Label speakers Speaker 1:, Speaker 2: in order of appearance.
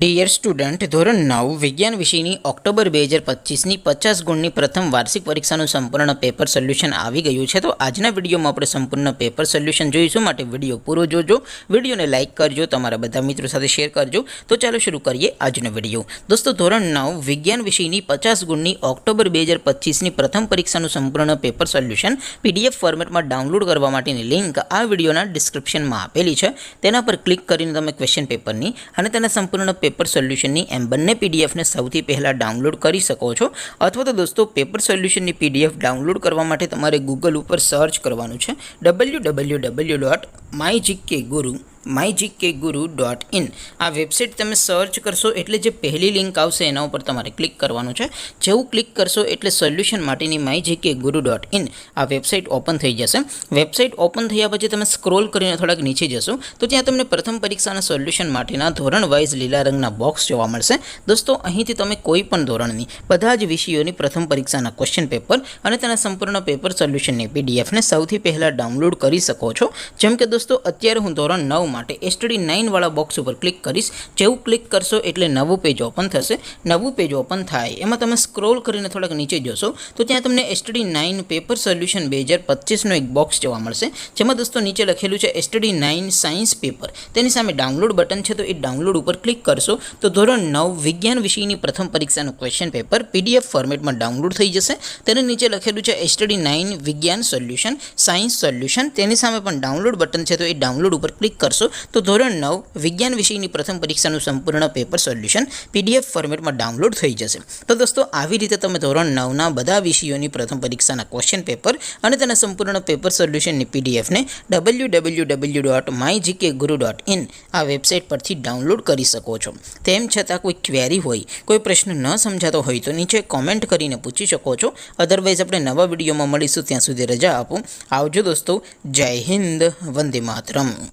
Speaker 1: Dear student, ધોરણ 9 વિજ્ઞાન વિષયની ઓક્ટોબર 2025ની 50 ગુણની પ્રથમ વાર્ષિક પરીક્ષાનું સંપૂર્ણ પેપર સોલ્યુશન આવી ગયું છે. તો આજના વિડીયોમાં આપણે સંપૂર્ણ પેપર સોલ્યુશન જોઈશું. માટે વિડીયો પૂરો જોજો, વિડીયોને લાઇક કરજો, તમારા બધા મિત્રો સાથે શેર કરજો. તો ચાલો શરૂ કરીએ આજનો વિડીયો. દોસ્તો, ધોરણ 9 વિજ્ઞાન વિષયની 50 ગુણની ઓક્ટોબર 2025ની પ્રથમ પરીક્ષાનું સંપૂર્ણ પેપર સોલ્યુશન PDF ફોર્મેટમાં ડાઉનલોડ કરવા માટેની લિંક આ વિડીયોના ડિસ્ક્રિપ્શનમાં આપેલી છે. તેના પર ક્લિક કરીને તમે ક્વેશ્ચન પેપરની અને તેના સંપૂર્ણ પેપર સોલ્યુશનની એમ બંને PDFને સૌથી પહેલાં ડાઉનલોડ કરી શકો છો. અથવા તો દોસ્તો, પેપર સોલ્યુશનની PDF ડાઉનલોડ કરવા માટે તમારે ગૂગલ ઉપર સર્ચ કરવાનું છે www.mygkguru.in. આ વેબસાઇટ તમે સર્ચ કરશો એટલે જે પહેલી લિંક આવશે એના ઉપર તમારે ક્લિક કરવાનું છે. જેવું ક્લિક કરશો એટલે સોલ્યુશન માટેની mygkguru.in આ વેબસાઇટ ઓપન થઈ જશે. વેબસાઇટ ઓપન થયા પછી તમે સ્ક્રોલ કરીને થોડાક નીચે જશો તો ત્યાં તમને પ્રથમ પરીક્ષાના સોલ્યુશન માટેના ધોરણ વાઇઝ લીલા રંગના બોક્સ જોવા મળશે. દોસ્તો, અહીંથી તમે કોઈ પણ ધોરણની બધા જ વિષયોની પ્રથમ પરીક્ષાના ક્વેશ્ચન પેપર અને તેના સંપૂર્ણ પેપર સોલ્યુશનની PDFને સૌથી પહેલાં ડાઉનલોડ કરી શકો છો. જેમ કે દોસ્તો, અત્યારે હું ધોરણ 9 માટે STD 9 વાળા બોક્સ ઉપર ક્લિક કરીશ. જેવું ક્લિક કરશો એટલે નવું પેજ ઓપન થશે. નવું પેજ ઓપન થાય એમાં તમે સ્ક્રોલ કરીને થોડાક નીચે જશો તો ત્યાં તમને STD 9 પેપર સોલ્યુશન 2025નો એક બોક્સ જોવા મળશે. જેમાં દોસ્તો નીચે લખેલું છે STD 9 સાયન્સ પેપર. તેની સામે ડાઉનલોડ બટન છે, તો એ ડાઉનલોડ ઉપર ક્લિક કરશો તો ધોરણ 9 વિજ્ઞાન વિષયની પ્રથમ પરીક્ષાનું ક્વેશ્ચન પેપર PDF ફોર્મેટમાં ડાઉનલોડ થઈ જશે. તેની નીચે લખેલું છે STD 9 વિજ્ઞાન સોલ્યુશન સાયન્સ સોલ્યુશન. તેની સામે પણ ડાઉનલોડ બટન છે, તો એ ડાઉનલોડ ઉપર ક્લિક કરશો તો ધોરણ 9 વિજ્ઞાન વિષયની પ્રથમ પરીક્ષાનું સંપૂર્ણ પેપર સોલ્યુશન PDF ફોર્મેટમાં ડાઉનલોડ થઈ જશે. તો દોસ્તો, આવી રીતે તમે ધોરણ 9ના બધા વિષયોની પ્રથમ પરીક્ષાના ક્વેશ્ચન પેપર અને તેના સંપૂર્ણ પેપર સોલ્યુશનની PDFને www.mygkguru.in આ વેબસાઇટ પરથી ડાઉનલોડ કરી શકો છો. તેમ છતાં કોઈ ક્વેરી હોય, કોઈ પ્રશ્ન ન સમજાતો હોય તો નીચે કોમેન્ટ કરીને પૂછી શકો છો. અધરવાઇઝ આપણે નવા વિડીયોમાં મળીશું. ત્યાં સુધી રજા આપો. આવજો દોસ્તો. જય હિન્દ. વંદે માતરમ.